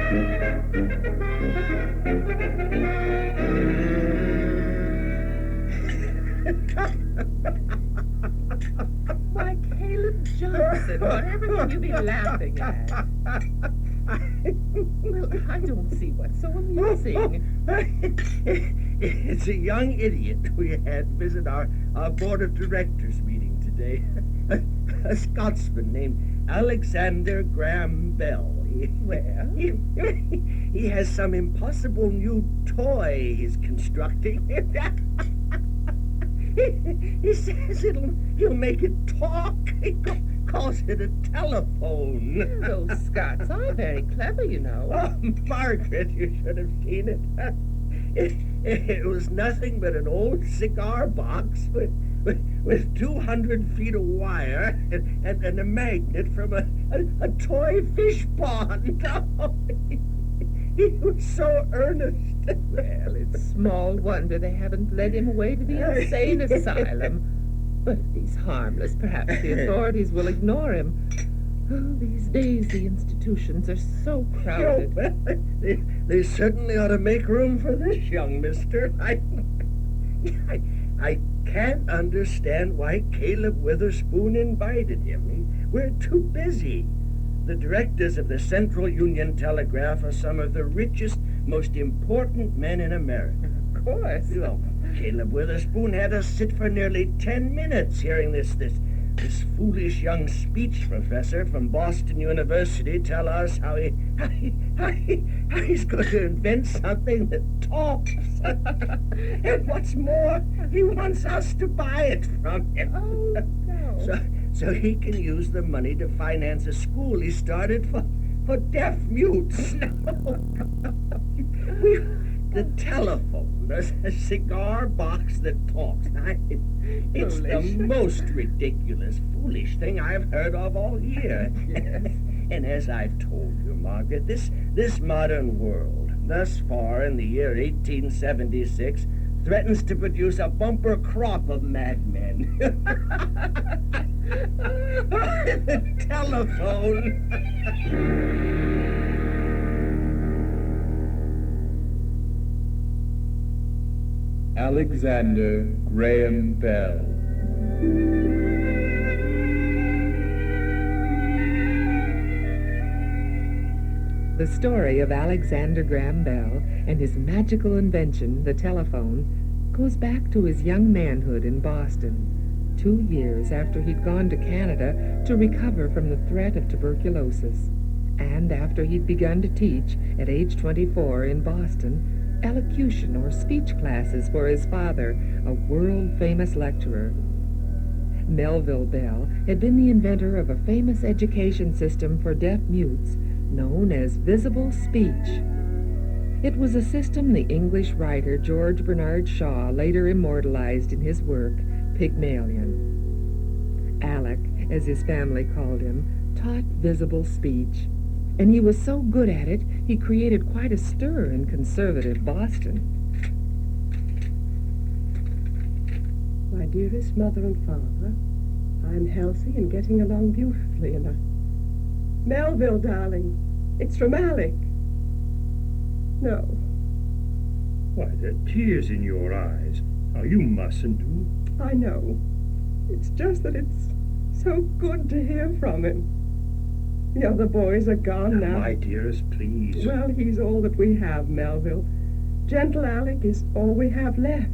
Why, Caleb Johnson, whatever can you be laughing at? Well, I don't see what's so amusing. It's a young idiot we had visit our board of directors meeting today. A Scotsman named Alexander Graham Bell. Well? He has some impossible new toy he's constructing. He says he'll make it talk. He calls it a telephone. Those Scots are very clever, you know. Oh, Margaret, you should have seen it. It was nothing but an old cigar box with 200 feet of wire and a magnet from a toy fish pond. He was so earnest. Well, it's small wonder they haven't led him away to the insane asylum. But if he's harmless, perhaps the authorities will ignore him. Oh, these days the institutions are so crowded. Oh, well, they certainly ought to make room for this young mister. I can't understand why Caleb Witherspoon invited him. We're too busy. The directors of the Central Union Telegraph are some of the richest, most important men in America. Of course. Well, Caleb Witherspoon had us sit for nearly 10 minutes hearing this foolish young speech professor from Boston University tell us how he's going to invent something that talks. And what's more, he wants us to buy it from him. Oh, no. So he can use the money to finance a school he started for deaf mutes. The telephone, a cigar box that talks. It's the most ridiculous, foolish thing I've heard of all year. Yes. And as I've told you, Margaret, this modern world, thus far in the year 1876, threatens to produce a bumper crop of madmen. The telephone. Alexander Graham Bell. The story of Alexander Graham Bell and his magical invention, the telephone, goes back to his young manhood in Boston, 2 years after he'd gone to Canada to recover from the threat of tuberculosis, and after he'd begun to teach at age 24 in Boston elocution or speech classes for his father, a world-famous lecturer. Melville Bell had been the inventor of a famous education system for deaf mutes known as visible speech. It was a system the English writer George Bernard Shaw later immortalized in his work, Pygmalion. Alec, as his family called him, taught visible speech, and he was so good at it, he created quite a stir in conservative Boston. My dearest mother and father, I'm healthy and getting along beautifully, and Melville, darling, it's from Alec. No. Why, there are tears in your eyes. Now, you mustn't. I know. It's just that it's so good to hear from him. The other boys are gone now. My dearest, please. Well, he's all that we have, Melville. Gentle Alec is all we have left.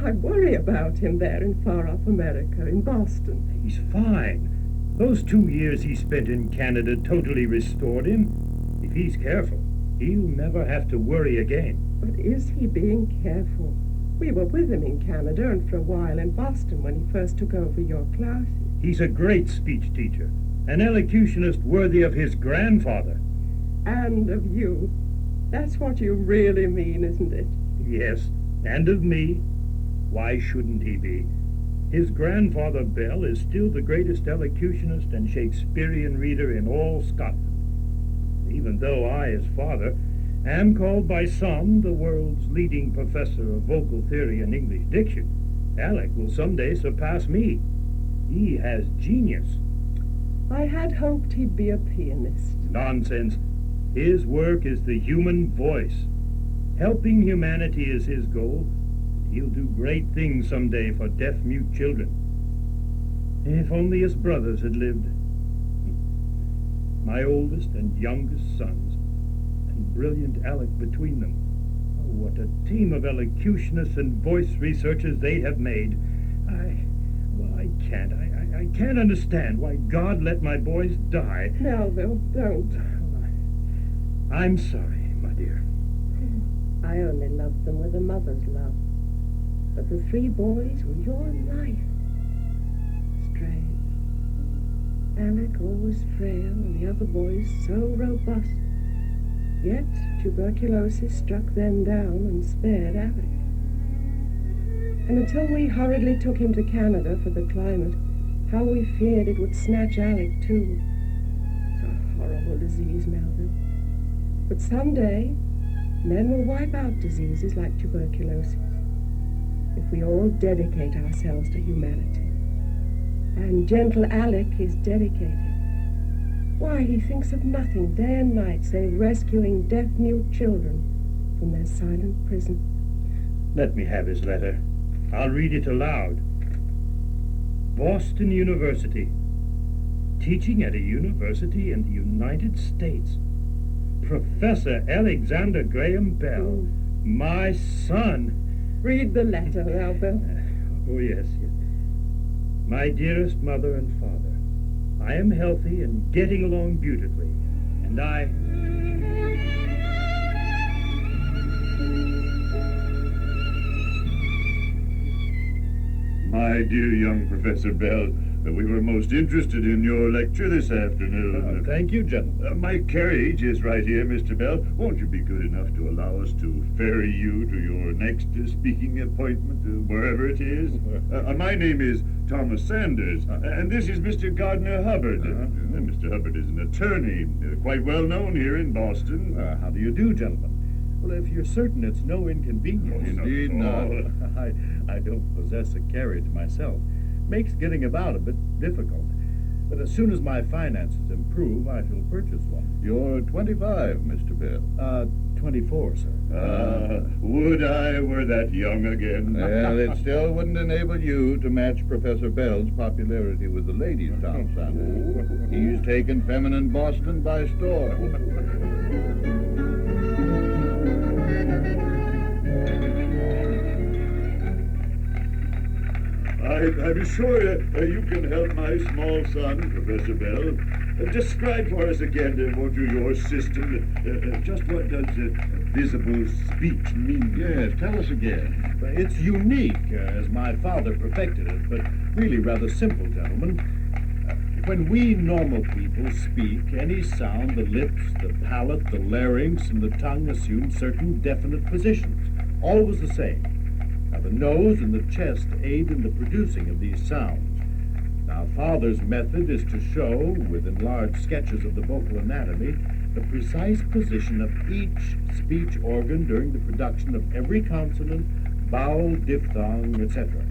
I worry about him there in far-off America, in Boston. He's fine. Those 2 years he spent in Canada totally restored him. If he's careful, he'll never have to worry again. But is he being careful? We were with him in Canada and for a while in Boston when he first took over your classes. He's a great speech teacher, an elocutionist worthy of his grandfather. And of you. That's what you really mean, isn't it? Yes, and of me. Why shouldn't he be? His grandfather Bell is still the greatest elocutionist and Shakespearean reader in all Scotland. Even though I, his father, am called by some the world's leading professor of vocal theory and English diction, Alec will someday surpass me. He has genius. I had hoped he'd be a pianist. Nonsense. His work is the human voice. Helping humanity is his goal. He'll do great things someday for deaf-mute children. If only his brothers had lived. My oldest and youngest sons, and brilliant Alec between them. Oh, what a team of elocutionists and voice researchers they have made. I can't understand why God let my boys die. Melville, don't. I'm sorry, my dear. I only loved them with a mother's love. But the three boys were your life. Strange. Alec always frail, and the other boys so robust. Yet tuberculosis struck them down and spared Alec. And until we hurriedly took him to Canada for the climate, how we feared it would snatch Alec too. It's a horrible disease, Melville. But someday, men will wipe out diseases like tuberculosis if we all dedicate ourselves to humanity. And gentle Alec is dedicated. Why, he thinks of nothing day and night save rescuing deaf-mute children from their silent prison. Let me have his letter. I'll read it aloud. Boston University. Teaching at a university in the United States. Professor Alexander Graham Bell. Oh. My son. Read the letter, Melville. Oh, yes. My dearest mother and father, I am healthy and getting along beautifully, and My dear young Professor Bell, we were most interested in your lecture this afternoon. Thank you, gentlemen. My carriage is right here, Mr. Bell. Won't you be good enough to allow us to ferry you to your next speaking appointment, wherever it is? My name is Thomas Sanders, and this is Mr. Gardner Hubbard. Mr. Hubbard is an attorney, quite well known here in Boston. How do you do, gentlemen? Well, if you're certain it's no inconvenience. Indeed not. I don't possess a carriage myself. Makes getting about a bit difficult. But as soon as my finances improve, I shall purchase one. You're 25, Mr. Bell. 24, sir. Would I were that young again. Well, it still wouldn't enable you to match Professor Bell's popularity with the ladies, Tom Sanders. He's taken feminine Boston by storm. I'm sure you can help my small son, Professor Bell. Describe for us again, won't you, your system? Just what does visible speech mean? Yes, tell us again. It's unique, as my father perfected it, but really rather simple, gentlemen. When we normal people speak, any sound, the lips, the palate, the larynx, and the tongue assume certain definite positions, always the same. Now, the nose and the chest aid in the producing of these sounds. Now, Father's method is to show, with enlarged sketches of the vocal anatomy, the precise position of each speech organ during the production of every consonant, vowel, diphthong, etc.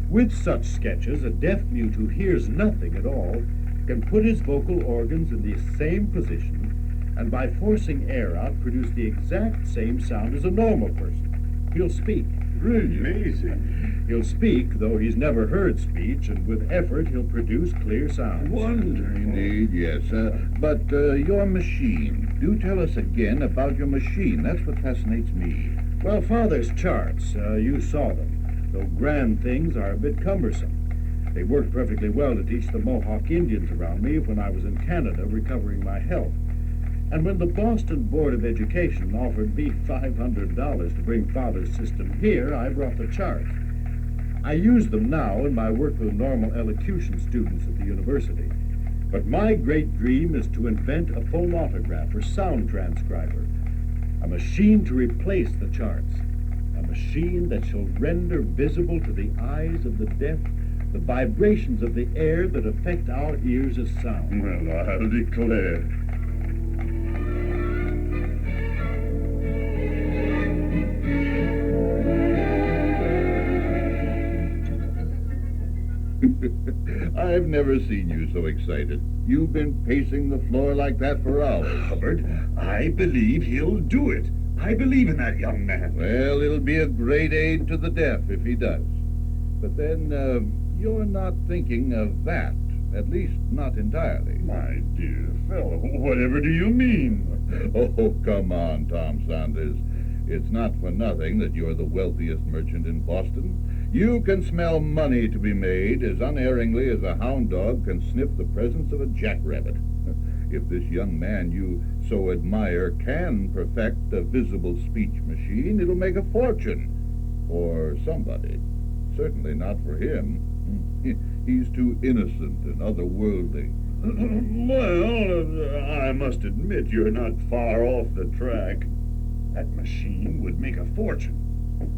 With such sketches, a deaf-mute who hears nothing at all can put his vocal organs in the same position, and by forcing air out, produce the exact same sound as a normal person. He'll speak. Really amazing. He'll speak, though he's never heard speech, and with effort he'll produce clear sounds. Wonderful. Indeed, yes. But your machine. Do tell us again about your machine. That's what fascinates me. Well, Father's charts, you saw them, though grand things are a bit cumbersome. They worked perfectly well to teach the Mohawk Indians around me when I was in Canada recovering my health. And when the Boston Board of Education offered me $500 to bring Father's system here, I brought the charts. I use them now in my work with normal elocution students at the university. But my great dream is to invent a phonautograph or sound transcriber, a machine to replace the charts, a machine that shall render visible to the eyes of the deaf the vibrations of the air that affect our ears as sound. Well, I'll declare. I've never seen you so excited. You've been pacing the floor like that for hours. Hubbard, I believe he'll do it. I believe in that young man. Well, it'll be a great aid to the deaf if he does. But then, you're not thinking of that. At least, not entirely. My dear fellow, whatever do you mean? Oh, come on, Tom Saunders. It's not for nothing that you're the wealthiest merchant in Boston. You can smell money to be made as unerringly as a hound dog can sniff the presence of a jackrabbit. If this young man you so admire can perfect a visible speech machine, it'll make a fortune. For somebody. Certainly not for him. He's too innocent and otherworldly. Well, I must admit you're not far off the track. That machine would make a fortune.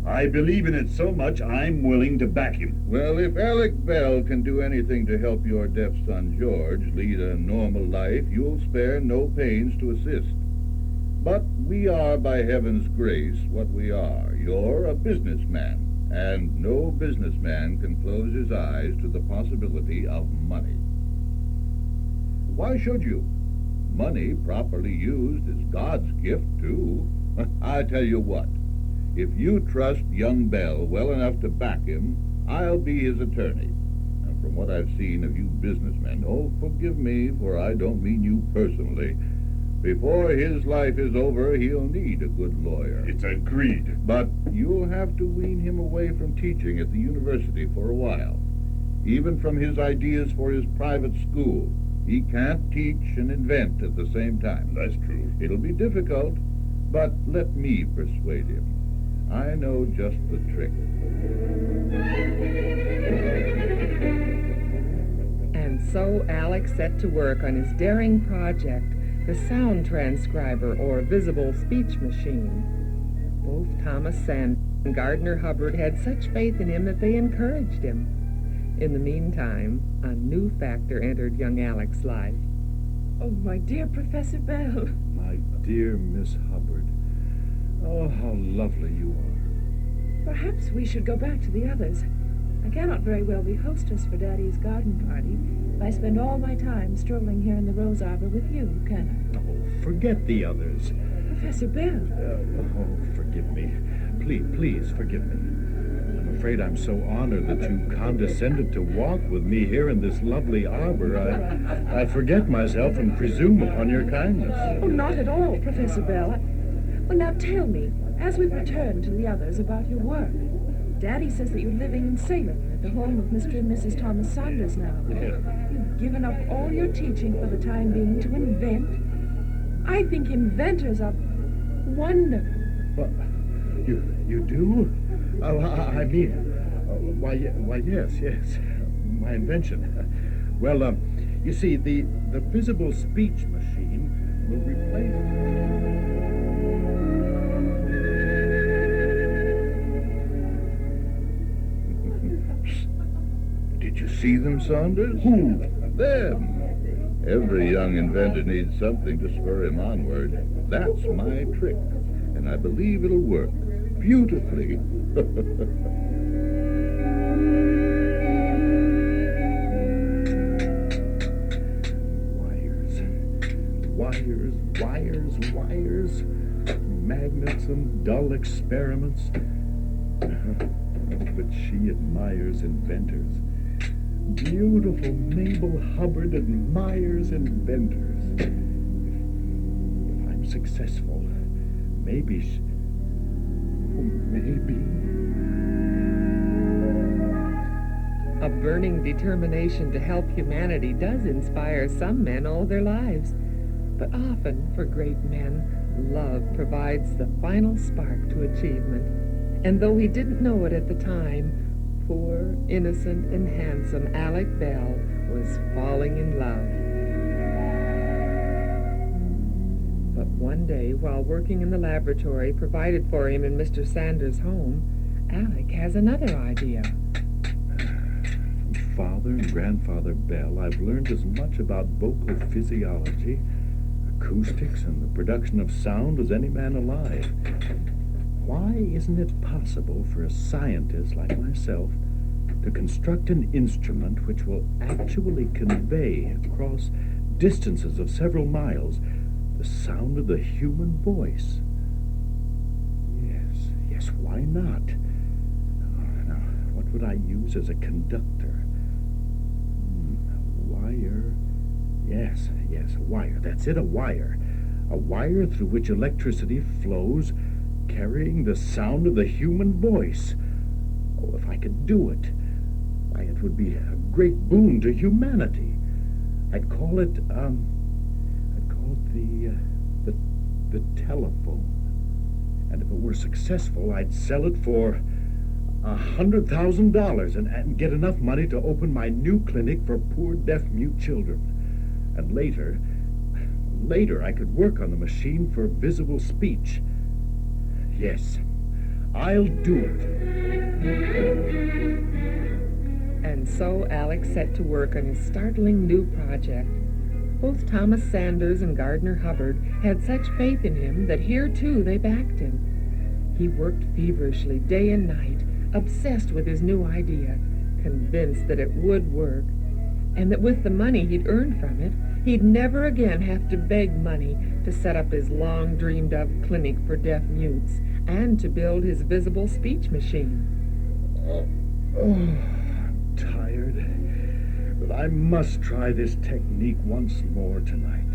I believe in it so much I'm willing to back him. Well, if Alec Bell can do anything to help your deaf son George lead a normal life, you'll spare no pains to assist. But we are, by heaven's grace, what we are. You're a businessman, and no businessman can close his eyes to the possibility of money. Why should you? Money, properly used, is God's gift, too. I tell you what, if you trust young Bell well enough to back him, I'll be his attorney. And from what I've seen of you businessmen, oh, forgive me, for I don't mean you personally, before his life is over, he'll need a good lawyer. It's agreed. But you'll have to wean him away from teaching at the university for a while, even from his ideas for his private school. He can't teach and invent at the same time. That's true. It'll be difficult, but let me persuade him. I know just the trick. And so Alec set to work on his daring project, the sound transcriber, or visible speech machine. Both Thomas Sand and Gardner Hubbard had such faith in him that they encouraged him. In the meantime, a new factor entered young Alec's life. Oh, my dear Professor Bell. My dear Miss Hubbard. Oh, how lovely you are. Perhaps we should go back to the others. I cannot very well be hostess for Daddy's garden party if I spend all my time strolling here in the rose arbor with you, can Oh, forget the others. I? Professor Bell. Oh, forgive me. Please forgive me. I'm afraid I'm so honored that you condescended to walk with me here in this lovely arbor. I forget myself and presume upon your kindness. Oh, not at all, Professor Bell. Well, now tell me, as we return to the others, about your work. Daddy says that you're living in Salem at the home of Mr. and Mrs. Thomas Saunders now. Yes. You've given up all your teaching for the time being to invent. I think inventors are wonderful. Well, you do? Oh, I mean, why, yes, my invention. Well, you see, the visible speech machine will replace... Did you see them, Saunders? Who? Them. Every young inventor needs something to spur him onward. That's my trick, and I believe it'll work beautifully. Wires, magnets and dull experiments. But she admires inventors. Beautiful Mabel Hubbard admires inventors. If I'm successful, maybe A burning determination to help humanity does inspire some men all their lives. But often, for great men, love provides the final spark to achievement. And though he didn't know it at the time, poor, innocent, and handsome Alec Bell was falling in love. But one day, while working in the laboratory provided for him in Mr. Sanders' home, Alec has another idea. From Father and Grandfather Bell, I've learned as much about vocal physiology, acoustics, and the production of sound as any man alive. Why isn't it possible for a scientist like myself to construct an instrument which will actually convey across distances of several miles the sound of the human voice. Yes, why not? Now, what would I use as a conductor? A wire. Yes, a wire. That's it, a wire. A wire through which electricity flows, carrying the sound of the human voice. Oh, if I could do it, why, it would be a great boon to humanity. I'd call it the telephone. And if it were successful, I'd sell it for $100,000 and get enough money to open my new clinic for poor deaf-mute children. And later, I could work on the machine for visible speech. Yes, I'll do it. And so Alex set to work on his startling new project. Both Thomas Sanders and Gardner Hubbard had such faith in him that here, too, they backed him. He worked feverishly day and night, obsessed with his new idea, convinced that it would work, and that with the money he'd earned from it, he'd never again have to beg money to set up his long-dreamed-of clinic for deaf mutes and to build his visible speech machine. I'm tired. But I must try this technique once more tonight.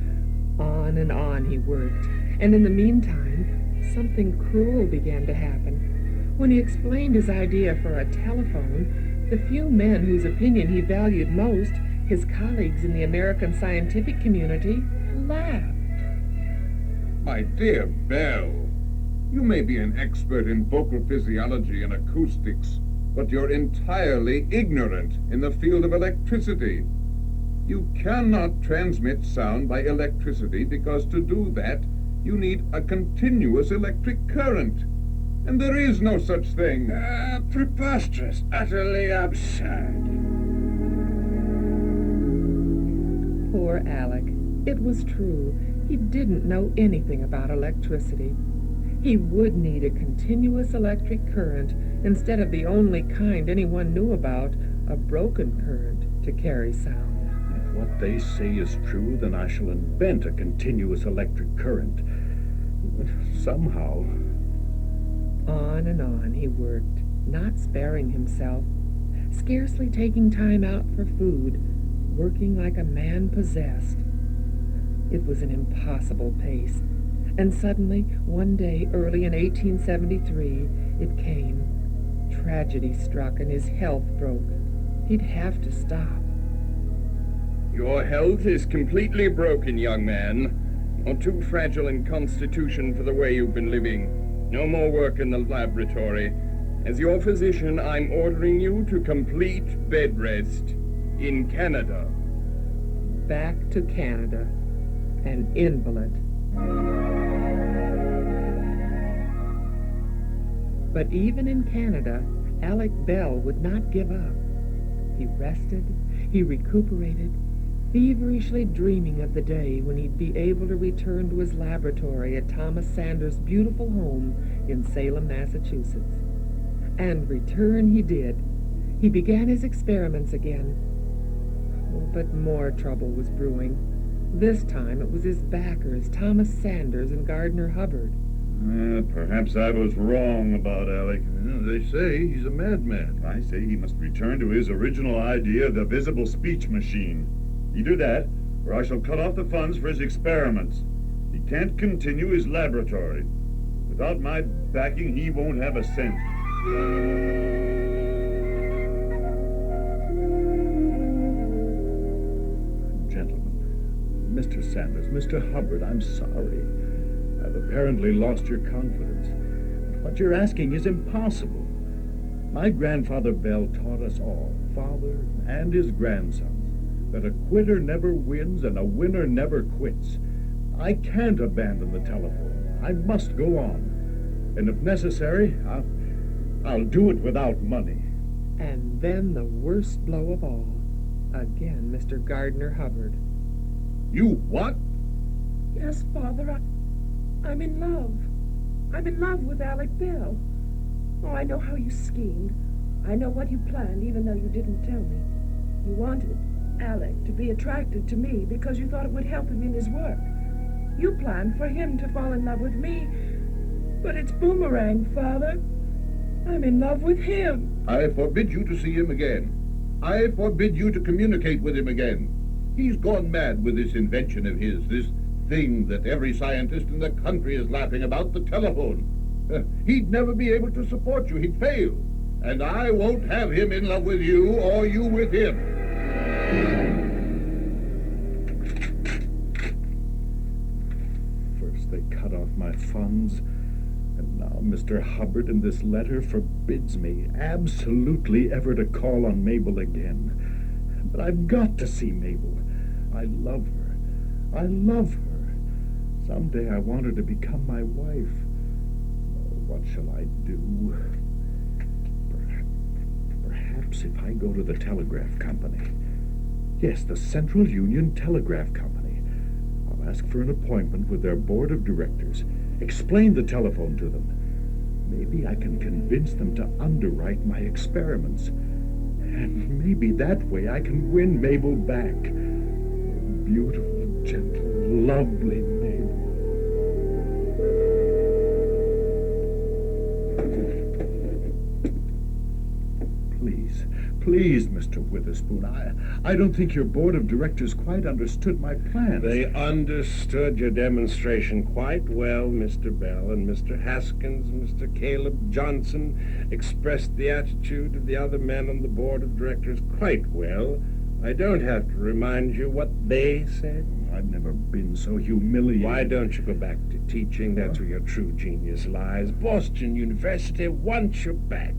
On and on he worked, and in the meantime, something cruel began to happen. When he explained his idea for a telephone, the few men whose opinion he valued most, his colleagues in the American scientific community, laughed. My dear Bell, you may be an expert in vocal physiology and acoustics, but you're entirely ignorant in the field of electricity. You cannot transmit sound by electricity because to do that, you need a continuous electric current. And there is no such thing. Preposterous, utterly absurd. Poor Alec. It was true. He didn't know anything about electricity. He would need a continuous electric current instead of the only kind anyone knew about, a broken current, to carry sound. If what they say is true, then I shall invent a continuous electric current. Somehow. On and on he worked, not sparing himself, scarcely taking time out for food, working like a man possessed. It was an impossible pace. And suddenly, one day early in 1873, it came. Tragedy struck and his health broke. He'd have to stop. Your health is completely broken, young man. You're too fragile in constitution for the way you've been living. No more work in the laboratory. As your physician, I'm ordering you to complete bed rest in Canada. Back to Canada, an invalid. But even in Canada, Alec Bell would not give up. He rested, he recuperated, feverishly dreaming of the day when he'd be able to return to his laboratory at Thomas Sanders' beautiful home in Salem, Massachusetts. And return he did. He began his experiments again. But more trouble was brewing. This time it was his backers, Thomas Sanders and Gardner Hubbard. Perhaps I was wrong about Alec. They say he's a madman. I say he must return to his original idea, the visible speech machine. Either that, or I shall cut off the funds for his experiments. He can't continue his laboratory. Without my backing, he won't have a cent. Gentlemen, Mr. Sanders, Mr. Hubbard, I'm sorry. I've apparently lost your confidence. But what you're asking is impossible. My grandfather Bell taught us all, father and his grandsons, that a quitter never wins and a winner never quits. I can't abandon the telephone. I must go on. And if necessary, I'll do it without money. And then the worst blow of all. Again, Mr. Gardner Hubbard. You what? Yes, Father, I'm in love. I'm in love with Alec Bell. Oh, I know how you schemed. I know what you planned, even though you didn't tell me. You wanted Alec to be attracted to me because you thought it would help him in his work. You planned for him to fall in love with me, but it's boomerang, Father. I'm in love with him. I forbid you to see him again. I forbid you to communicate with him again. He's gone mad with this invention of his, this thing that every scientist in the country is laughing about, the telephone. He'd never be able to support you. He'd fail. And I won't have him in love with you or you with him. First they cut off my funds, and now Mr. Hubbard in this letter forbids me absolutely ever to call on Mabel again. But I've got to see Mabel. I love her. I love her. Someday I want her to become my wife. What shall I do? Perhaps if I go to the telegraph company. Yes, the Central Union Telegraph Company. I'll ask for an appointment with their board of directors. Explain the telephone to them. Maybe I can convince them to underwrite my experiments. And maybe that way I can win Mabel back. Beautiful, gentle, lovely Mabel. Please, Mr. Witherspoon, I don't think your board of directors quite understood my plans. They understood your demonstration quite well, Mr. Bell, and Mr. Haskins and Mr. Caleb Johnson expressed the attitude of the other men on the board of directors quite well. I don't have to remind you what they said. I've never been so humiliated. Why don't you go back to teaching? That's where your true genius lies. Boston University wants you back.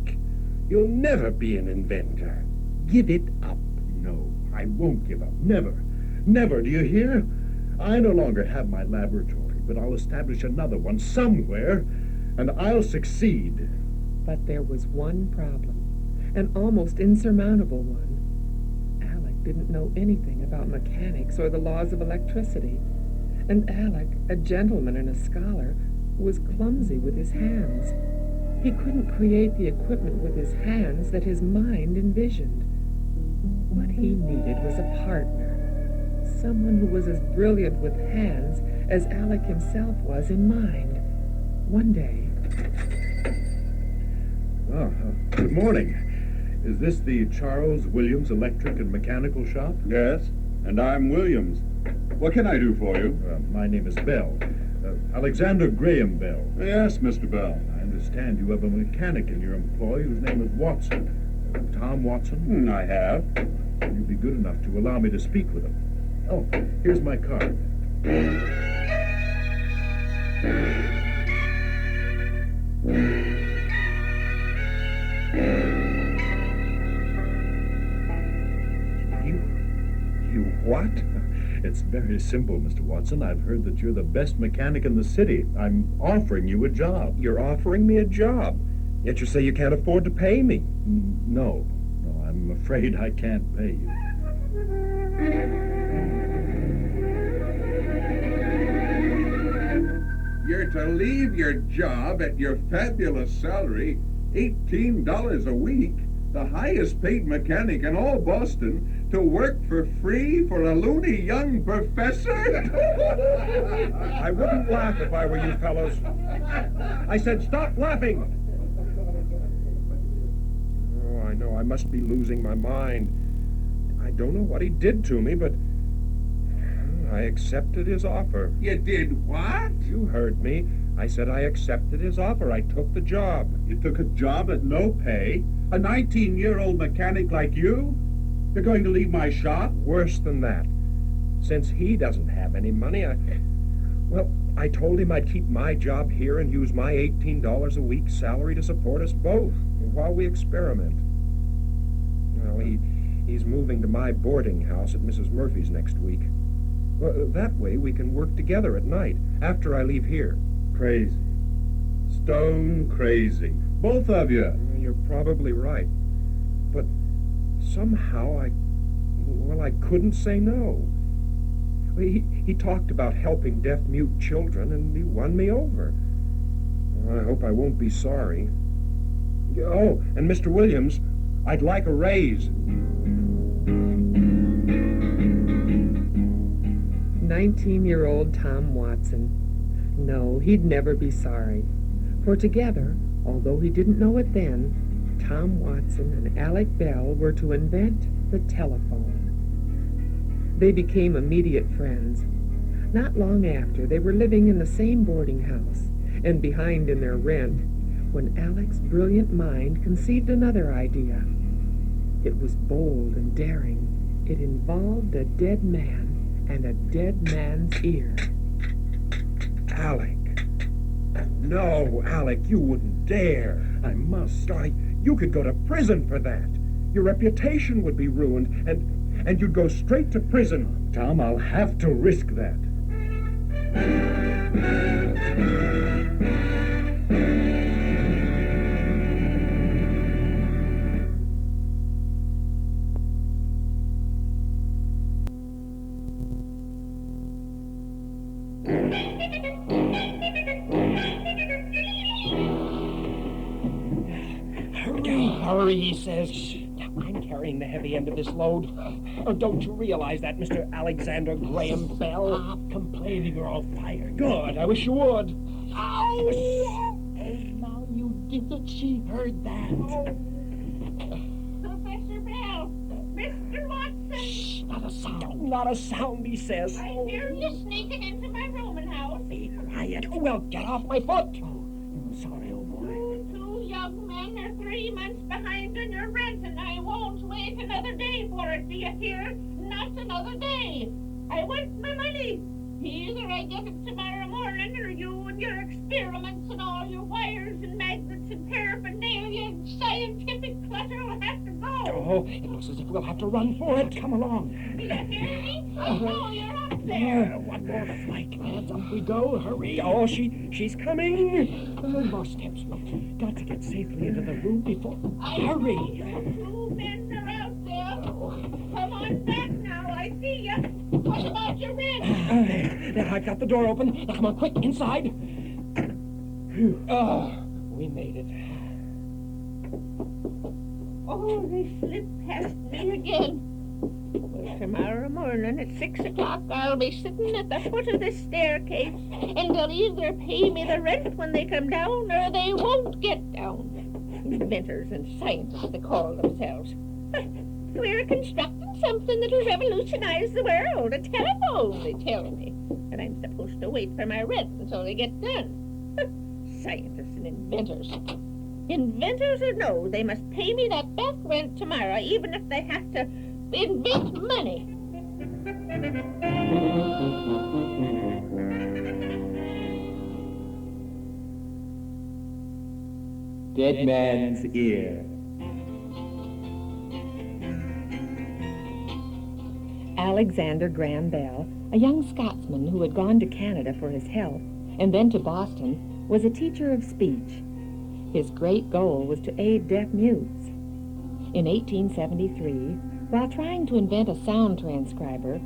You'll never be an inventor. Give it up. No, I won't give up. Never. Never, do you hear? I no longer have my laboratory, but I'll establish another one somewhere, and I'll succeed. But there was one problem, an almost insurmountable one. Alec didn't know anything about mechanics or the laws of electricity. And Alec, a gentleman and a scholar, was clumsy with his hands. He couldn't create the equipment with his hands that his mind envisioned. What he needed was a partner, someone who was as brilliant with hands as Alec himself was in mind. One day... Good morning. Is this the Charles Williams Electric and Mechanical Shop? Yes, and I'm Williams. What can I do for you? My name is Bell. Alexander Graham Bell. Yes, Mr. Bell. I understand you have a mechanic in your employ whose name is Watson. Tom Watson? I have. Will you be good enough to allow me to speak with him? Oh, here's my card. You what? It's very simple, Mr. Watson. I've heard that you're the best mechanic in the city. I'm offering you a job. You're offering me a job, yet you say you can't afford to pay me. No, I'm afraid I can't pay you. You're to leave your job at your fabulous salary, $18 a week, the highest paid mechanic in all Boston, to work for free for a loony young professor? I wouldn't laugh if I were you fellows. I said stop laughing! Oh, I know I must be losing my mind. I don't know what he did to me, but I accepted his offer. You did what? You heard me. I said I accepted his offer. I took the job. You took a job at no pay? A 19-year-old mechanic like you? You're going to leave my shop? Worse than that. Since he doesn't have any money, I told him I'd keep my job here and use my $18 a week salary to support us both while we experiment. Well, he's moving to my boarding house at Mrs. Murphy's next week. Well, that way we can work together at night, after I leave here. Crazy. Stone crazy. Both of you. You're probably right. But somehow I couldn't say no. He talked about helping deaf-mute children, and he won me over. I hope I won't be sorry. Oh, and Mr. Williams, I'd like a raise. 19-year-old Tom Watson. No, he'd never be sorry. For together, although he didn't know it then, Tom Watson and Alec Bell were to invent the telephone. They became immediate friends. Not long after, they were living in the same boarding house and behind in their rent when Alec's brilliant mind conceived another idea. It was bold and daring. It involved a dead man and a dead man's ear. Alec. No, Alec, you wouldn't dare. I must. You could go to prison for that. Your reputation would be ruined, and you'd go straight to prison. Tom, I'll have to risk that. Hurry, he says. I'm carrying the heavy end of this load. Or don't you realize that, Mr. Alexander Graham Bell? Stop complaining or I'll fire you. Good, I wish you would. Ow! Oh, now you did it. She heard that. Professor Bell, Mr. Watson. Shh, not a sound. Not a sound, he says. I hear you sneaking into my rooming house. Be quiet. Well, get off my foot. I'm sorry, old boy. You two young men are 3 months behind on your rent, and I won't wait another day for it. Do you hear? Not another day. I want my money. Either I get it tomorrow morning, or you and your experiments and all your wires and magnets and paraphernalia and scientific clutter will have to go. Oh, it looks as if we'll have to run for it. Come along. Do you hear me? I know you're up there. One more flight, lads. Up we go. Hurry. Oh, she's coming. More steps. We've got to get safely into the room before... Hurry. Two men are out there. Come on back now. I see you. What about your rent? There, I've got the door open. Now, come on, quick, inside. Oh, we made it. Oh, they slipped past me again. Well, tomorrow morning at 6 o'clock, I'll be sitting at the foot of this staircase, and they'll either pay me the rent when they come down, or they won't get down. Inventors and scientists, they call themselves. We're constructing something that'll revolutionize the world. A telephone, they tell me. And I'm supposed to wait for my rent until they get done. Scientists and inventors. Inventors or no, they must pay me that back rent tomorrow, even if they have to invent money. Dead man's ear. Alexander Graham Bell, a young Scotsman who had gone to Canada for his health and then to Boston, was a teacher of speech. His great goal was to aid deaf mutes. In 1873, while trying to invent a sound transcriber,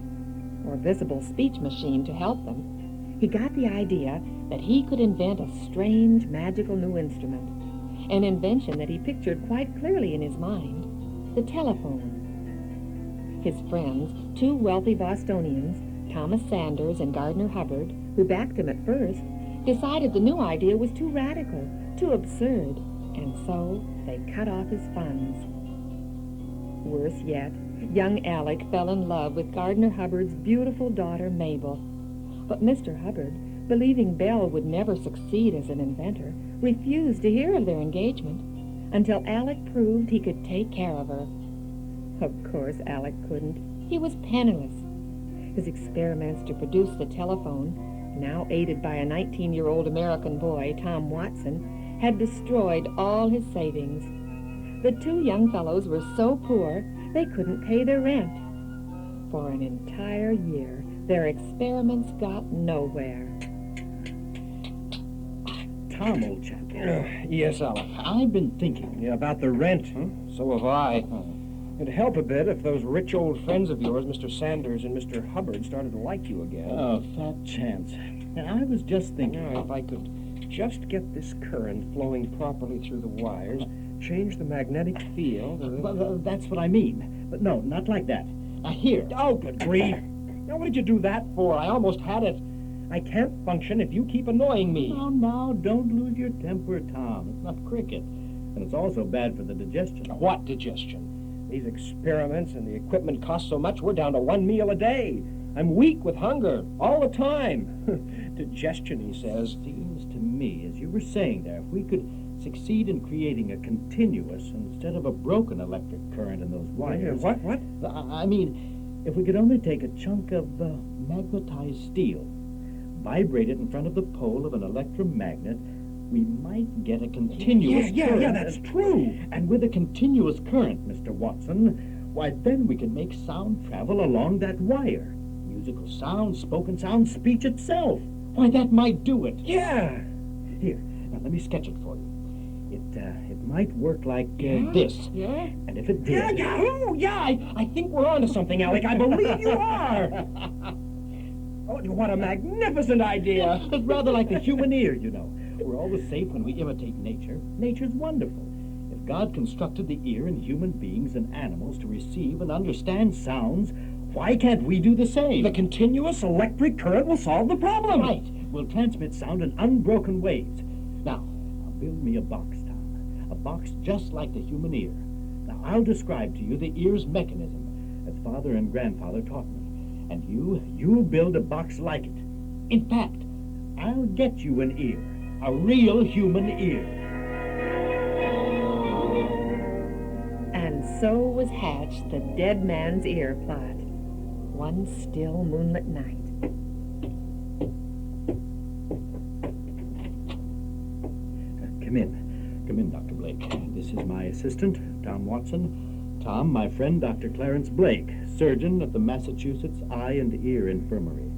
or visible speech machine to help them, he got the idea that he could invent a strange, magical new instrument, an invention that he pictured quite clearly in his mind, the telephone. His friends, two wealthy Bostonians, Thomas Sanders and Gardner Hubbard, who backed him at first, decided the new idea was too radical, too absurd, and so they cut off his funds. Worse yet, young Alec fell in love with Gardner Hubbard's beautiful daughter, Mabel. But Mr. Hubbard, believing Bell would never succeed as an inventor, refused to hear of their engagement until Alec proved he could take care of her. Of course, Alec couldn't. He was penniless. His experiments to produce the telephone, now aided by a 19-year-old American boy, Tom Watson, had destroyed all his savings. The two young fellows were so poor they couldn't pay their rent. For an entire year, their experiments got nowhere. Tom, old chap. Yes, Alec. I've been thinking about the rent. So have I. It'd help a bit if those rich old friends of yours, Mr. Sanders and Mr. Hubbard, started to like you again. Oh, fat chance. I was just thinking... If I could just get this current flowing properly through the wires, change the magnetic field. Well, that's what I mean. But no, not like that. Here. Oh, good grief. Now, what did you do that for? I almost had it. I can't function if you keep annoying me. Now, don't lose your temper, Tom. It's not cricket. And it's also bad for the digestion. What digestion? These experiments and the equipment cost so much, we're down to 1 meal a day. I'm weak with hunger all the time. Digestion, he says. Seems to me, as you were saying there, if we could succeed in creating a continuous instead of a broken electric current in those wires. What? I mean, if we could only take a chunk of magnetized steel, vibrate it in front of the pole of an electromagnet, we might get a continuous current. Yeah, that's true. And with a continuous current, Mr. Watson, why, then we could make sound travel along that wire. Musical sound, spoken sound, speech itself. Why, that might do it. Yeah. Here, now let me sketch it for you. It might work like this. Yeah? And if it did... I think we're onto something, Alec. I believe you are. Oh, what a magnificent idea. It's rather like the human ear, you know. We're always safe when we imitate nature. Nature's wonderful. If God constructed the ear in human beings and animals to receive and understand sounds, why can't we do the same? The continuous electric current will solve the problem. Right. We'll transmit sound in unbroken waves. Now build me a box, Tom. A box just like the human ear. Now, I'll describe to you the ear's mechanism, as Father and Grandfather taught me. And you'll build a box like it. In fact, I'll get you an ear. A real human ear. And so was hatched the Dead Man's Ear plot. One still moonlit night. Come in, Dr. Blake. This is my assistant, Tom Watson. Tom, my friend, Dr. Clarence Blake, surgeon at the Massachusetts Eye and Ear Infirmary.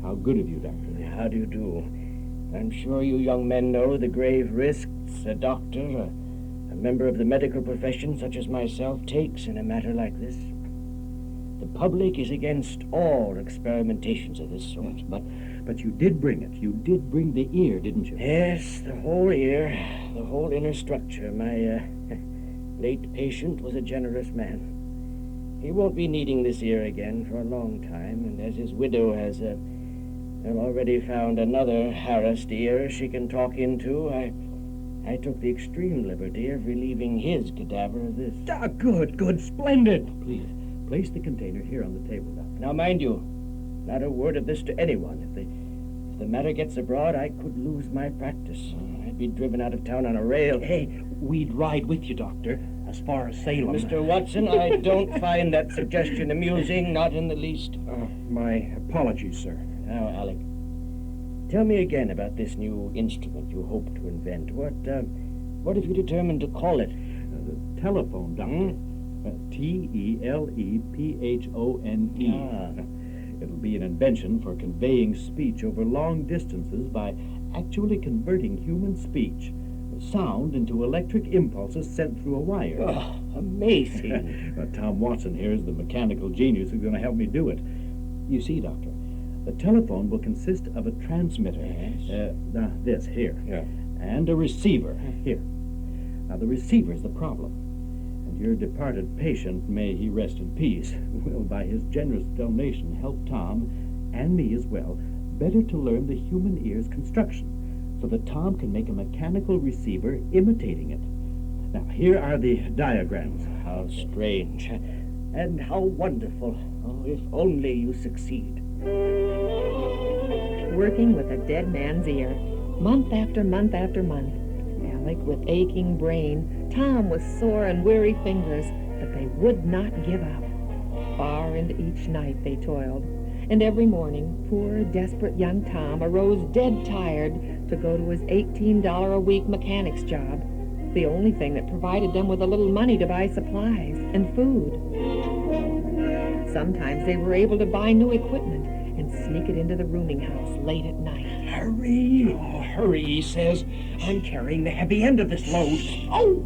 How good of you, Doctor. How do you do? I'm sure you young men know the grave risks a doctor, a member of the medical profession such as myself, takes in a matter like this. The public is against all experimentations of this sort. But you did bring it. You did bring the ear, didn't you? Yes, the whole ear, the whole inner structure. My late patient was a generous man. He won't be needing this ear again for a long time, and as his widow has already found another harassed ear she can talk into, I took the extreme liberty of relieving his cadaver of this. Good, splendid. Please, place the container here on the table, Doctor. Now, mind you, not a word of this to anyone. If the matter gets abroad, I could lose my practice. I'd be driven out of town on a rail. Hey, we'd ride with you, Doctor, as far as Salem. Mr. Watson, I don't find that suggestion amusing, not in the least. My apologies, sir. Now, Alec, tell me again about this new instrument you hope to invent. What have you determined to call it? The telephone, Doctor. Telephone. It'll be an invention for conveying speech over long distances by actually converting human speech, sound, into electric impulses sent through a wire. Oh, amazing. Tom Watson here is the mechanical genius who's going to help me do it. You see, Doctor, the telephone will consist of a transmitter. Yes. This here. Yeah. And a receiver here. Now, the receiver's the problem. Your departed patient, may he rest in peace, will, by his generous donation, help Tom, and me as well, better to learn the human ear's construction, so that Tom can make a mechanical receiver imitating it. Now, here are the diagrams. How strange, and how wonderful. Oh, if only you succeed. Working with a dead man's ear, month after month after month. Alec with aching brain, Tom with sore and weary fingers, but they would not give up. Far into each night they toiled, and every morning poor, desperate young Tom arose dead tired to go to his $18 a week mechanic's job, the only thing that provided them with a little money to buy supplies and food. Sometimes they were able to buy new equipment and sneak it into the rooming house late at night. Hurry! Oh, hurry, he says. I'm carrying the heavy end of this load. Oh!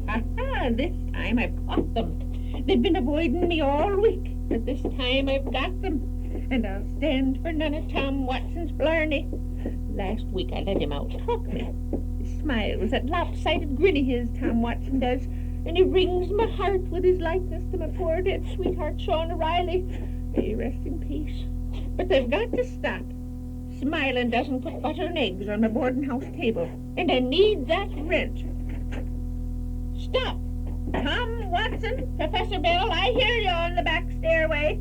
Aha! This time I've caught them. They've been avoiding me all week, but this time I've got them. And I'll stand for none of Tom Watson's blarney. Last week I let him out-talk me. smiles, that lopsided grin of his, Tom Watson does, and he wrings my heart with his likeness to my poor dead sweetheart, Shauna Riley. May he rest in peace. But they've got to stop. Smiling doesn't put butter and eggs on my boarding house table, and I need that rent. Stop! Tom Watson, Professor Bell, I hear you on the back stairway.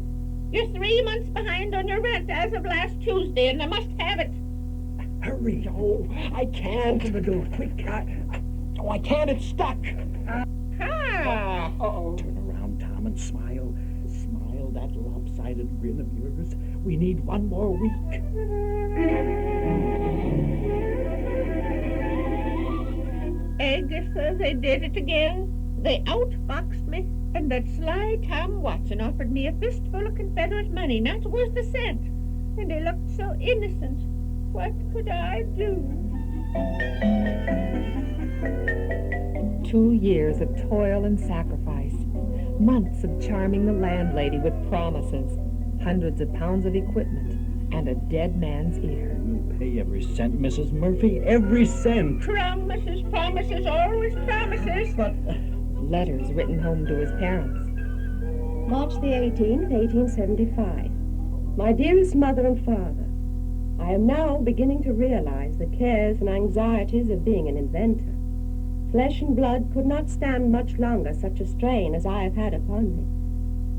You're 3 months behind on your rent as of last Tuesday, and I must have it. Hurry, oh, I can't. Do it quick. I can't, it's stuck. Uh-oh. Turn around, Tom, and smile. Smile that lopsided grin of yours. We need 1 more week. Agatha, they did it again. They outfoxed me, and that sly Tom Watson offered me a fistful of Confederate money, not worth a cent. And they looked so innocent. What could I do? 2 years of toil and sacrifice, months of charming the landlady with promises, hundreds of pounds of equipment, and a dead man's ear. We'll pay every cent, Mrs. Murphy, every cent. Promises, promises, always promises. But letters written home to his parents. March the 18th, 1875. My dearest mother and father, I am now beginning to realize the cares and anxieties of being an inventor. Flesh and blood could not stand much longer such a strain as I have had upon me.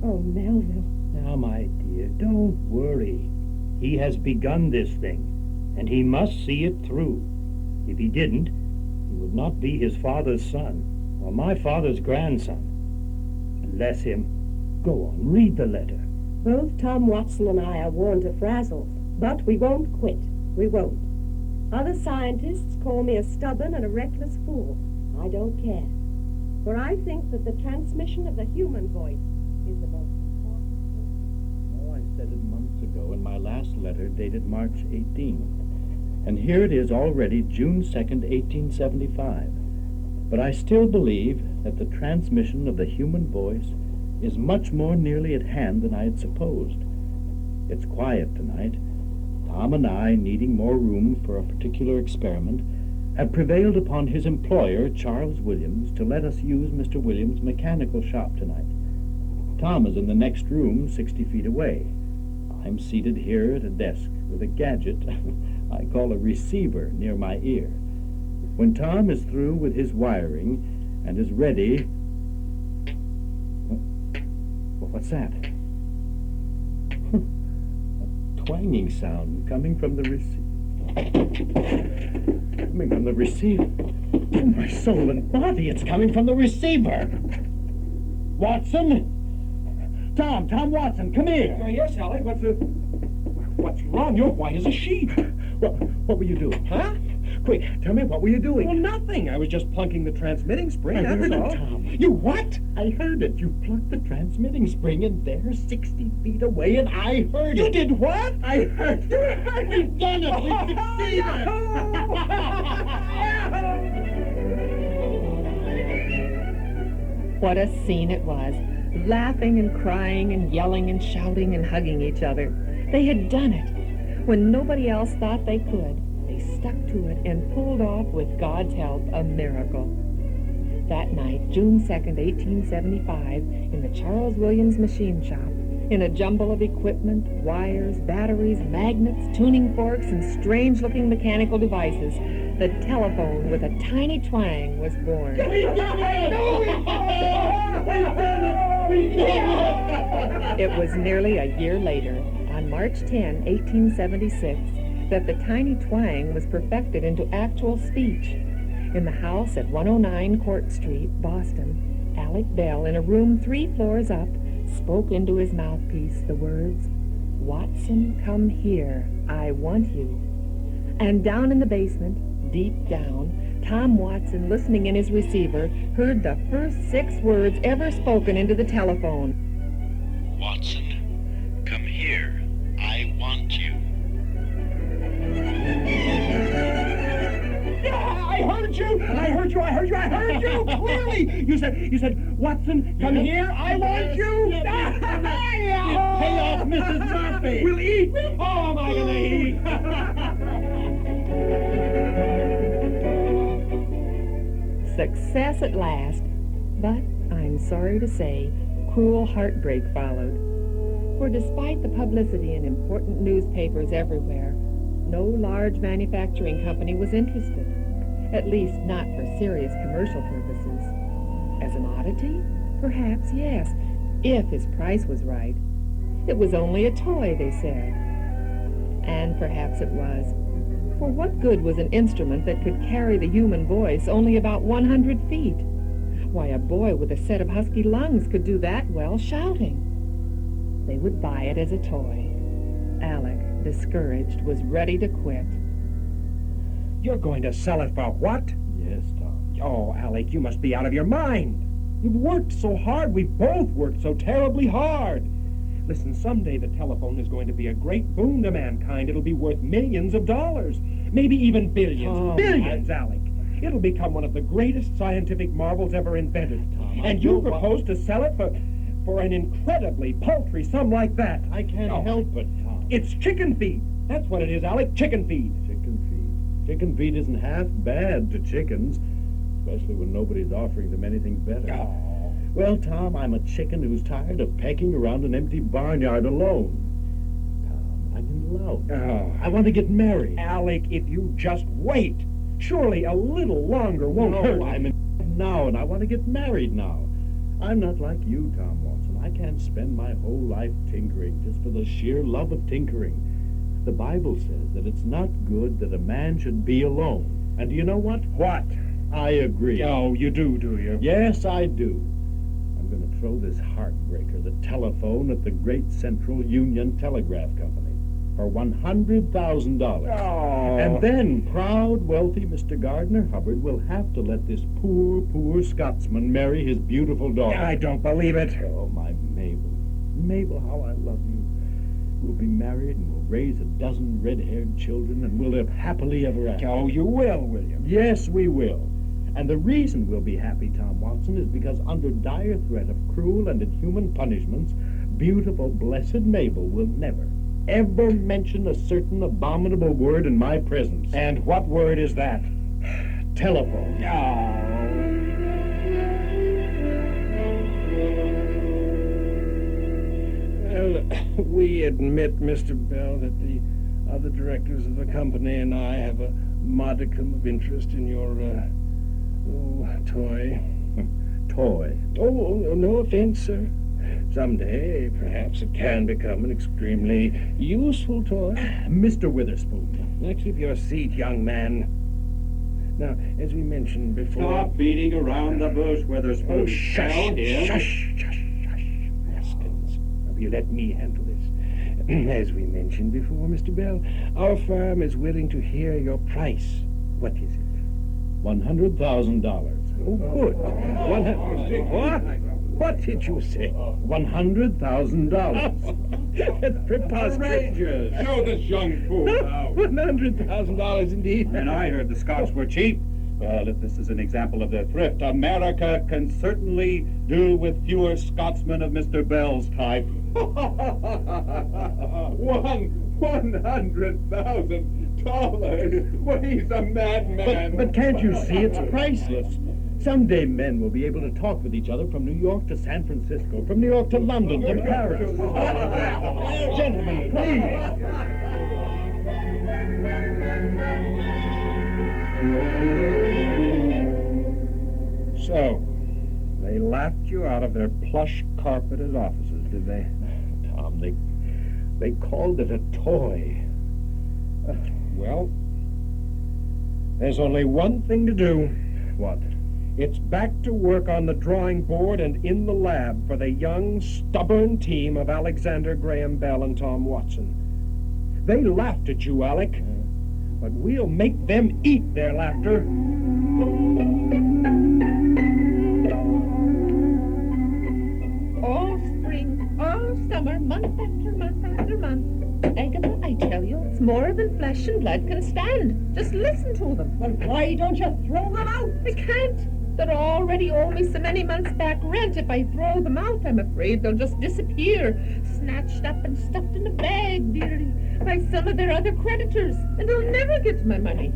Oh, Melville. Now, my dear, don't worry. He has begun this thing, and he must see it through. If he didn't, he would not be his father's son, or my father's grandson. Bless him. Go on, read the letter. Both Tom Watson and I are worn to frazzles, but we won't quit. We won't. Other scientists call me a stubborn and a reckless fool. I don't care. For I think that the transmission of the human voice is the most important thing. Oh, I said it months ago in my last letter dated March 18. And here it is already June 2nd, 1875. But I still believe that the transmission of the human voice is much more nearly at hand than I had supposed. It's quiet tonight. Tom and I, needing more room for a particular experiment, have prevailed upon his employer, Charles Williams, to let us use Mr. Williams' mechanical shop tonight. Tom is in the next room, 60 feet away. I'm seated here at a desk with a gadget I call a receiver near my ear. When Tom is through with his wiring and is ready... Well, what's that? A twanging sound coming from the receiver. Coming from the receiver. Oh, my soul and body, it's coming from the receiver. Watson? Tom Watson, come here. Yes, Alec, what's wrong? You're white as a sheet. What were you doing? Huh? Quick, tell me, what were you doing? Well, nothing. I was just plunking the transmitting spring, I heard that's all. it, Tom. You what? I heard it. You plugged the transmitting spring in there 60 feet away, and I heard it. You did what? I heard it. We've done it. We've succeeded. What a scene it was, laughing and crying and yelling and shouting and hugging each other. They had done it. When nobody else thought they could, they stuck to it and pulled off, with God's help, a miracle. That night, June 2nd, 1875, in the Charles Williams machine shop, in a jumble of equipment, wires, batteries, magnets, tuning forks, and strange-looking mechanical devices, the telephone with a tiny twang was born. It was nearly a year later, on March 10, 1876, that the tiny twang was perfected into actual speech. In the house at 109 Court Street, Boston, Alec Bell, in a room 3 floors up, spoke into his mouthpiece the words, "Watson, come here. I want you." And down in the basement, deep down, Tom Watson, listening in his receiver, heard the first 6 words ever spoken into the telephone. "Watson, come here. I want you." I heard you, clearly. You said, "Watson, come here, I want you." Pay off Mrs. Murphy. We'll eat. Oh, am I going to eat? Success at last. But, I'm sorry to say, cruel heartbreak followed. For despite the publicity in important newspapers everywhere, no large manufacturing company was interested. At least not for serious commercial purposes. As an oddity? Perhaps, yes, if his price was right. It was only a toy, they said. And perhaps it was. For what good was an instrument that could carry the human voice only about 100 feet? Why, a boy with a set of husky lungs could do that well shouting. They would buy it as a toy. Alec, discouraged, was ready to quit. You're going to sell it for what? Yes, Tom. Oh, Alec, you must be out of your mind. You've worked so hard. We've both worked so terribly hard. Listen, someday the telephone is going to be a great boon to mankind. It'll be worth millions of dollars, maybe even billions. Tom, billions, Alec. It'll become one of the greatest scientific marvels ever invented. Tom, and you propose to sell it for an incredibly paltry sum like that. I can't help it, Tom. It's chicken feed. That's what it is, Alec. Chicken feed. Chicken feed. Chicken feed isn't half bad to chickens, especially when nobody's offering them anything better. Oh. Well, Tom, I'm a chicken who's tired of pecking around an empty barnyard alone. Tom, I'm in love. Oh. I want to get married. Alec, if you just wait, surely a little longer won't hurt. I'm in love now, and I want to get married now. I'm not like you, Tom Watson. I can't spend my whole life tinkering just for the sheer love of tinkering. The Bible says that it's not good that a man should be alone. And do you know what? What? I agree. Oh, you do you? Yes, I do. I'm going to throw this heartbreaker, the telephone, at the Great Central Union Telegraph Company for $100,000. Oh. And then proud, wealthy Mr. Gardner Hubbard will have to let this poor Scotsman marry his beautiful daughter. I don't believe it. Oh, my Mabel. Mabel, how I love you. We'll be married and we'll raise a dozen red-haired children and we'll live happily ever after. Oh, you will you? Yes, we will. And the reason we'll be happy, Tom Watson, is because under dire threat of cruel and inhuman punishments, beautiful, blessed Mabel will never, ever mention a certain abominable word in my presence. And what word is that? Telephone. Well, we admit, Mr. Bell, that the other directors of the company and I have a modicum of interest in your, toy. Toy? Oh, no offense, sir. Someday, perhaps it can become an extremely useful toy. Mr. Witherspoon. Now, keep your seat, young man. Now, as we mentioned before... Stop beating around the bush, Witherspoon. Oh, shush, shush. Haskins, will you let me handle this? As we mentioned before, Mr. Bell, our firm is willing to hear your price. What is it? $100,000. Oh, good. What? What did you say? $100,000. That's preposterous. Show this young fool now. $100,000 indeed. And I heard the Scots were cheap. Well, if this is an example of their thrift, America can certainly do with fewer Scotsmen of Mr. Bell's type. $100,000? Well, he's a madman. But can't you see it's priceless? Someday men will be able to talk with each other from New York to San Francisco, from New York to London to Paris. Gentlemen, please. So, they laughed you out of their plush carpeted offices, did they? Tom, they called it a toy. Well, there's only one thing to do. What? It's back to work on the drawing board and in the lab for the young, stubborn team of Alexander Graham Bell and Tom Watson. They laughed at you, Alec, but we'll make them eat their laughter. All spring, all summer, month after month after month. Agatha, I tell you, it's more than flesh and blood can stand. Just listen to them. Well, why don't you throw them out? I can't. They already owe me so many months back rent. If I throw them out, I'm afraid they'll just disappear, snatched up and stuffed in a bag, dearly, by some of their other creditors, and I'll never get my money.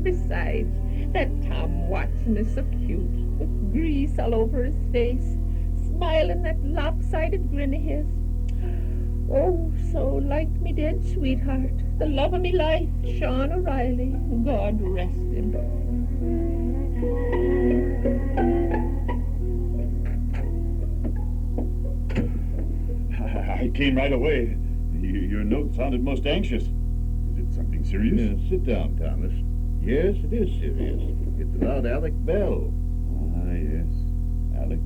Besides, That Tom Watson is so cute, with grease all over his face, smiling that lopsided grin of his. Oh, so like me dead sweetheart, the love of me life, Sean O'Reilly, God rest him. I came right away. Your note sounded most anxious. Is it something serious? Yes, sit down, Thomas. Yes, it is serious. It's about Alec Bell. Ah, yes. Alec.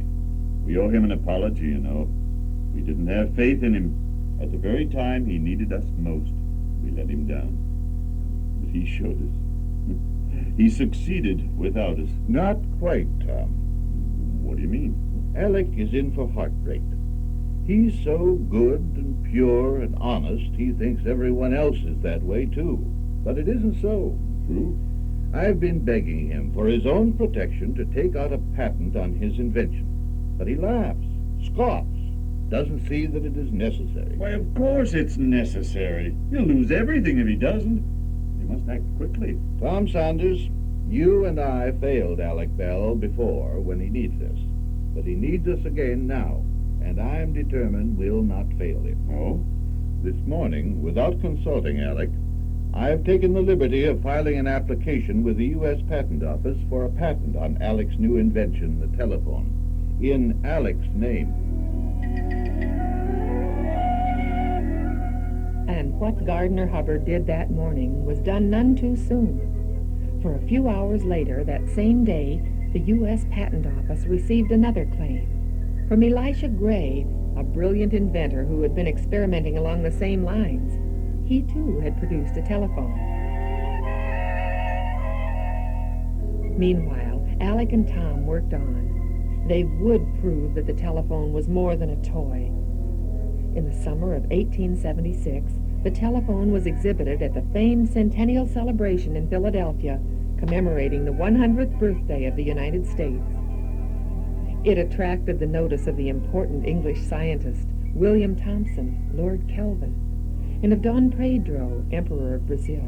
We owe him an apology, you know. We didn't have faith in him. At the very time he needed us most, we let him down. But he showed us. He succeeded without us. Not quite, Tom. What do you mean? Alec is in for heartbreak. He's so good and pure and honest, he thinks everyone else is that way, too. But it isn't so. True. I've been begging him, for his own protection, to take out a patent on his invention. But he laughs, scoffs, doesn't see that it is necessary. Why, of course it's necessary. He'll lose everything if he doesn't. He must act quickly. Tom Saunders, you and I failed Alec Bell before when he needs us. But he needs us again now, and I'm determined we'll not fail him. Oh? This morning, without consulting Alec, I have taken the liberty of filing an application with the U.S. Patent Office for a patent on Alec's new invention, the telephone, in Alec's name. And what Gardner Hubbard did that morning was done none too soon. For a few hours later, that same day, the U.S. Patent Office received another claim from Elisha Gray, a brilliant inventor who had been experimenting along the same lines. He, too, had produced a telephone. Meanwhile, Alec and Tom worked on. They would prove that the telephone was more than a toy. In the summer of 1876, the telephone was exhibited at the famed Centennial Celebration in Philadelphia, commemorating the 100th birthday of the United States. It attracted the notice of the important English scientist, William Thomson, Lord Kelvin, and of Dom Pedro, Emperor of Brazil.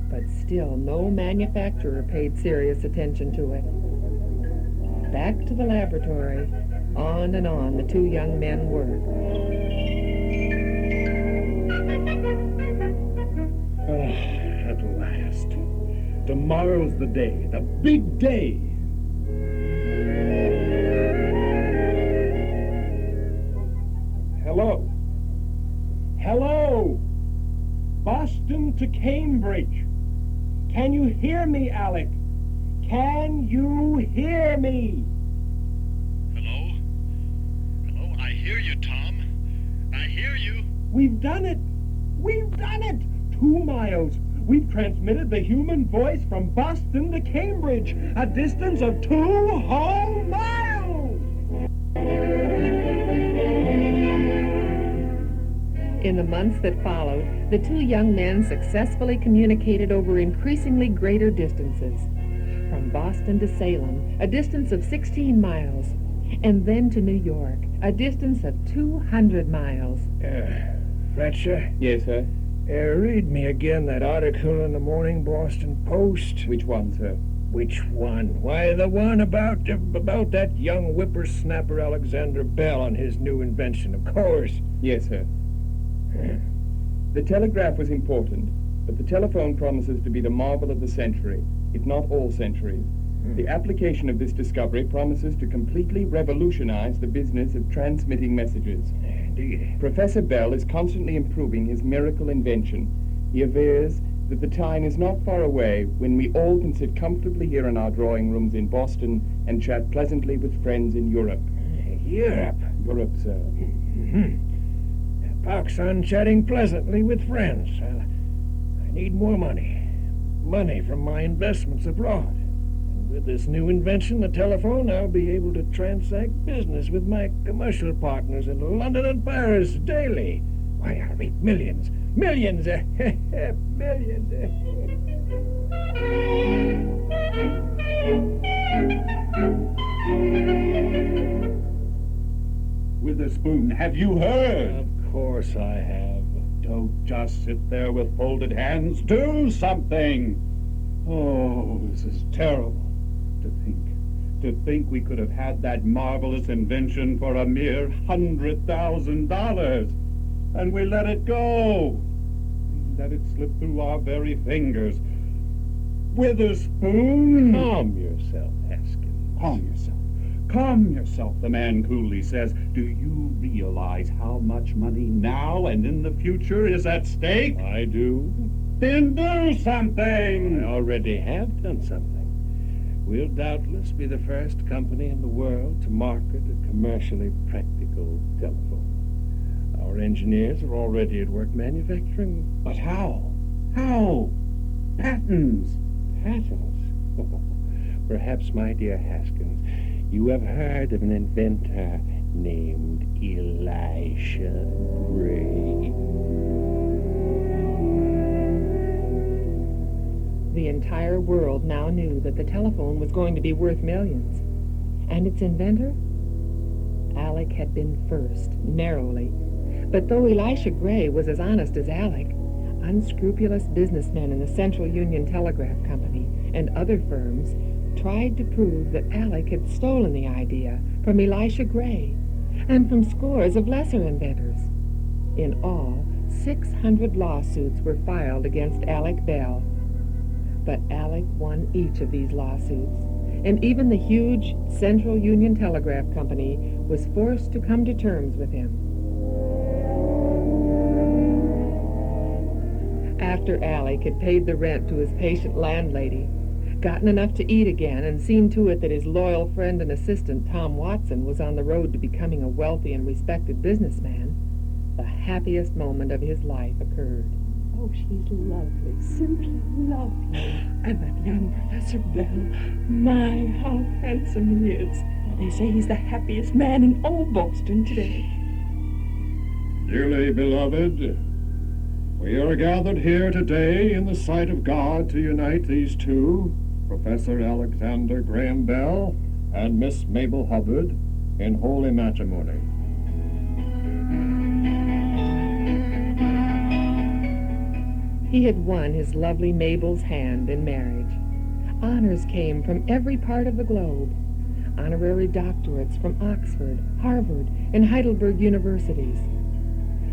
But still no manufacturer paid serious attention to it. Back to the laboratory, on and on the two young men worked. At last. Tomorrow's the day, the big day. Hello? Hello? Boston to Cambridge. Can you hear me, Alec? Can you hear me? Hello? Hello? I hear you, Tom. I hear you. We've done it. We've done it. 2 miles. We've transmitted the human voice from Boston to Cambridge, a distance of 2 whole miles. In the months that followed, the two young men successfully communicated over increasingly greater distances. From Boston to Salem, a distance of 16 miles, and then to New York, a distance of 200 miles. Fletcher? Yes, sir? Read me again that article in the Morning Boston Post. Which one, sir? Which one? Why, the one about that young whippersnapper Alexander Bell and his new invention, of course. Yes, sir. The telegraph was important, but the telephone promises to be the marvel of the century, if not all centuries. The application of this discovery promises to completely revolutionize the business of transmitting messages. Indeed. Professor Bell is constantly improving his miracle invention. He avers that the time is not far away when we all can sit comfortably here in our drawing rooms in Boston and chat pleasantly with friends in Europe. Europe? Europe, sir. Pox on chatting pleasantly with friends. I need more money. Money from my investments abroad. And with this new invention, the telephone, I'll be able to transact business with my commercial partners in London and Paris daily. Why, I'll make millions. Millions! Millions! Witherspoon, have you heard? Of course I have. Don't just sit there with folded hands. Do something! Oh, this is terrible. To think we could have had that marvelous invention for a mere $100,000. And we let it go. We let it slip through our very fingers. Witherspoon! Calm yourself, Haskins. Calm yourself. Calm yourself, the man coolly says. Do you realize how much money now and in the future is at stake? I do. Then do something! I already have done something. We'll doubtless be the first company in the world to market a commercially practical telephone. Our engineers are already at work manufacturing. But how? How? Patents. Patents? Perhaps, my dear Haskins, you have heard of an inventor named Elisha Gray. The entire world now knew that the telephone was going to be worth millions. And its inventor? Alec had been first, narrowly. But though Elisha Gray was as honest as Alec, unscrupulous businessmen in the Central Union Telegraph Company and other firms tried to prove that Alec had stolen the idea from Elisha Gray and from scores of lesser inventors. In all, 600 lawsuits were filed against Alec Bell. But Alec won each of these lawsuits, and even the huge Central Union Telegraph Company was forced to come to terms with him. After Alec had paid the rent to his patient landlady, gotten enough to eat again, and seen to it that his loyal friend and assistant, Tom Watson, was on the road to becoming a wealthy and respected businessman, the happiest moment of his life occurred. Oh, she's lovely, simply lovely. And that young Professor Bell, my, how handsome he is. They say he's the happiest man in all Boston today. Dearly beloved, we are gathered here today in the sight of God to unite these two, Professor Alexander Graham Bell and Miss Mabel Hubbard, in holy matrimony. He had won his lovely Mabel's hand in marriage. Honors came from every part of the globe. Honorary doctorates from Oxford, Harvard, and Heidelberg universities.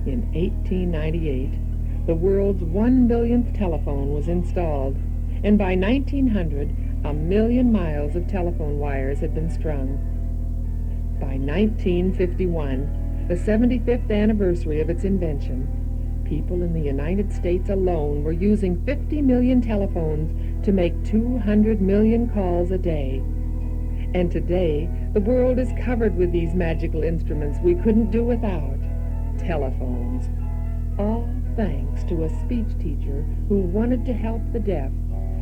In 1898, the world's 1 millionth telephone was installed, and by 1900, 1 million miles of telephone wires had been strung. By 1951, the 75th anniversary of its invention, people in the United States alone were using 50 million telephones to make 200 million calls a day. And today, the world is covered with these magical instruments we couldn't do without. Telephones. All thanks to a speech teacher who wanted to help the deaf,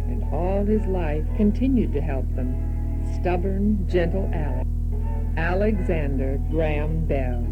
and all his life continued to help them. Stubborn, gentle Alec. Alexander Graham Bell.